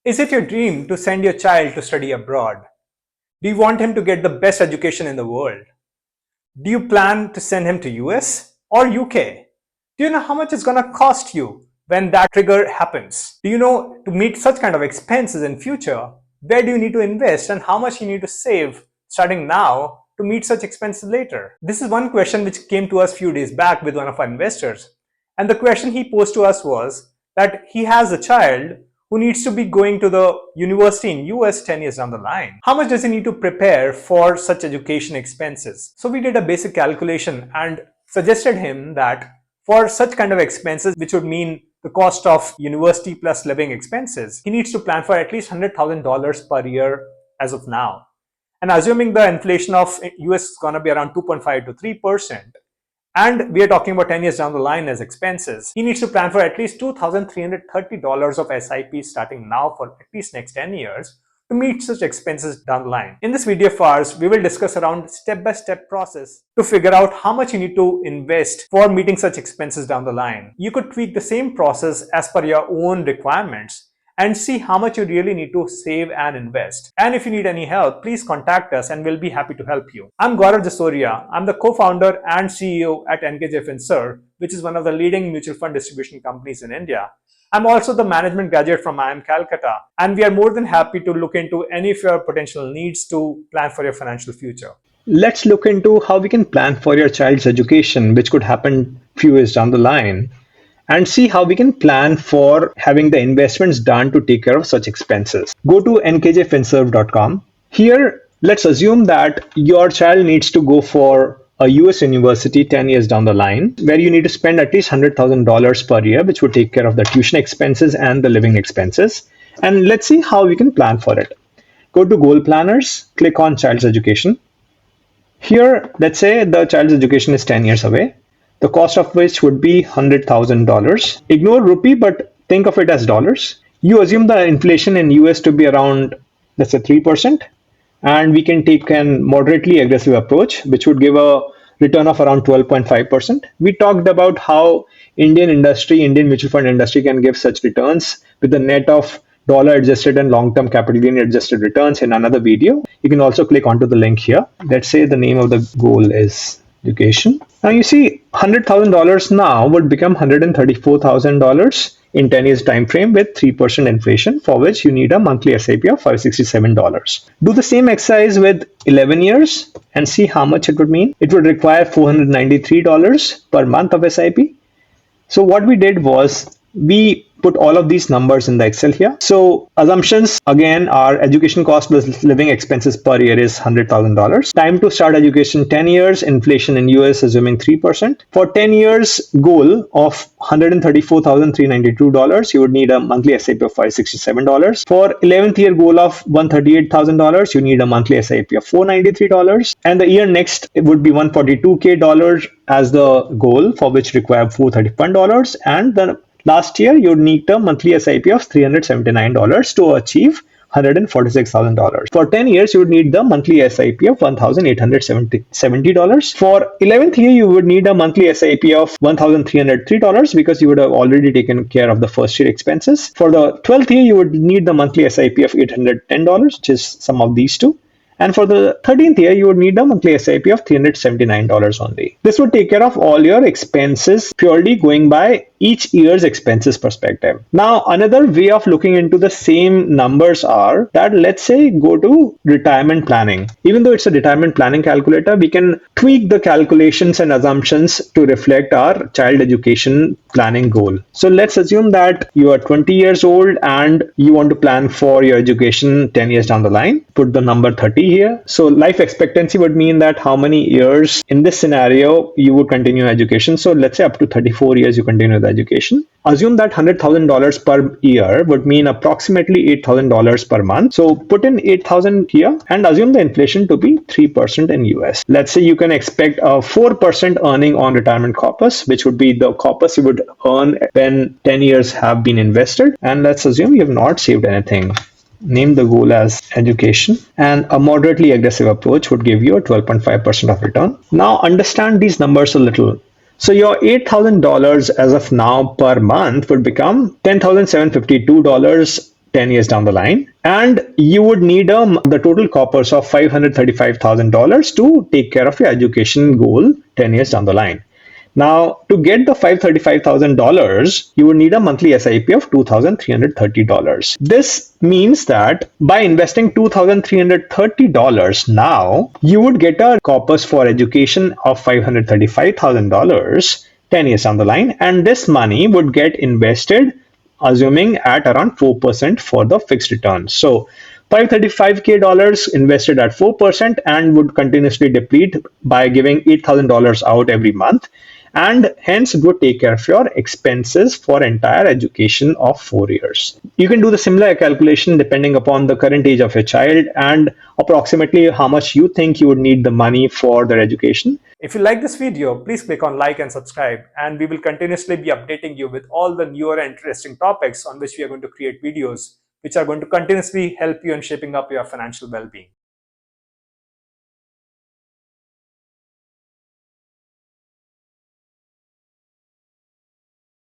Is it your dream to send your child to study abroad? Do you want him to get the best education in the world? Do you plan to send him to US or UK? Do you know how much it's going to cost you when that trigger happens? Do you know to meet such kind of expenses in future, where do you need to invest and how much you need to save starting now to meet such expenses later? This is one question which came to us a few days back with one of our investors. And the question he posed to us was that he has a child who needs to be going to the university in US 10 years down the line. How much does he need to prepare for such education expenses? So we did a basic calculation and suggested him that for such kind of expenses, which would mean the cost of university plus living expenses, he needs to plan for at least $100,000 per year as of now. And assuming the inflation of US is going to be around 2.5 to 3%, and we are talking about 10 years down the line as expenses, he needs to plan for at least $2,330 of SIP starting now for at least next 10 years to meet such expenses down the line. In this video of ours, we will discuss around step-by-step process to figure out how much you need to invest for meeting such expenses down the line. You could tweak the same process as per your own requirements and see how much you really need to save and invest. And if you need any help, please contact us and we'll be happy to help you. I'm Gaurav Jasoria. I'm the co-founder and CEO at NKJ Finserv, which is one of the leading mutual fund distribution companies in India. I'm also the management graduate from IIM Calcutta, and we are more than happy to look into any of your potential needs to plan for your financial future. Let's look into how we can plan for your child's education, which could happen few years down the line, and see how we can plan for having the investments done to take care of such expenses. Go to nkjfinserv.com. Here, let's assume that your child needs to go for a US university 10 years down the line, where you need to spend at least $100,000 per year, which would take care of the tuition expenses and the living expenses. And let's see how we can plan for it. Go to Goal Planners, click on Child's Education. Here, let's say the child's education is 10 years away, the cost of which would be $100,000. Ignore rupee, but think of it as dollars. You assume the inflation in US to be around, let's say 3%, and we can take a moderately aggressive approach, which would give a return of around 12.5%. We talked about how Indian mutual fund industry can give such returns with the net of dollar adjusted and long-term capital gain adjusted returns in another video. You can also click onto the link here. Let's say the name of the goal is education. Now you see $100,000 now would become $134,000 in 10 years time frame with 3% inflation, for which you need a monthly SIP of $567. Do the same exercise with 11 years and see how much it would mean. It would require $493 per month of SIP. So what we did was we put all of these numbers in the Excel here. So assumptions again are education cost plus living expenses per year is $100,000. Time to start education 10 years, inflation in US assuming 3%. For 10 years goal of $134,392, you would need a monthly SIP of $567. For 11th year goal of $138,000, you need a monthly SIP of $493. And the year next it would be $142K as the goal, for which require $431. And the last year, you would need a monthly SIP of $379 to achieve $146,000. For 10 years, you would need the monthly SIP of $1,870. For 11th year, you would need a monthly SIP of $1,303 because you would have already taken care of the first year expenses. For the 12th year, you would need the monthly SIP of $810, which is some of these two. And for the 13th year, you would need a monthly SIP of $379 only. This would take care of all your expenses purely going by each year's expenses perspective. Now, another way of looking into the same numbers are that let's say go to retirement planning. Even though it's a retirement planning calculator, we can tweak the calculations and assumptions to reflect our child education planning goal. So let's assume that you are 20 years old and you want to plan for your education 10 years down the line. Put the number 30 here. So life expectancy would mean that how many years in this scenario you would continue education. So let's say up to 34 years you continue the education. Assume that $100,000 per year would mean approximately $8,000 per month. So put in 8,000 here and assume the inflation to be 3% in US. Let's say you can expect a 4% earning on retirement corpus, which would be the corpus you would earn when 10 years have been invested. And let's assume you have not saved anything. Name the goal as education, and a moderately aggressive approach would give you a 12.5% of return. Now understand these numbers a little. So your $8,000 as of now per month would become $10,752 10 years down the line, and you would need the total corpus of $535,000 to take care of your education goal 10 years down the line. Now, to get the $535,000, you would need a monthly SIP of $2,330. This means that by investing $2,330 now, you would get a corpus for education of $535,000 10 years down the line, and this money would get invested assuming at around 4% for the fixed return. So $535K invested at 4% and would continuously deplete by giving $8,000 out every month, and hence it would take care of your expenses for entire education of 4 years. You can do the similar calculation depending upon the current age of your child and approximately how much you think you would need the money for their education. If you like this video, please click on like and subscribe, and we will continuously be updating you with all the newer and interesting topics on which we are going to create videos which are going to continuously help you in shaping up your financial well-being.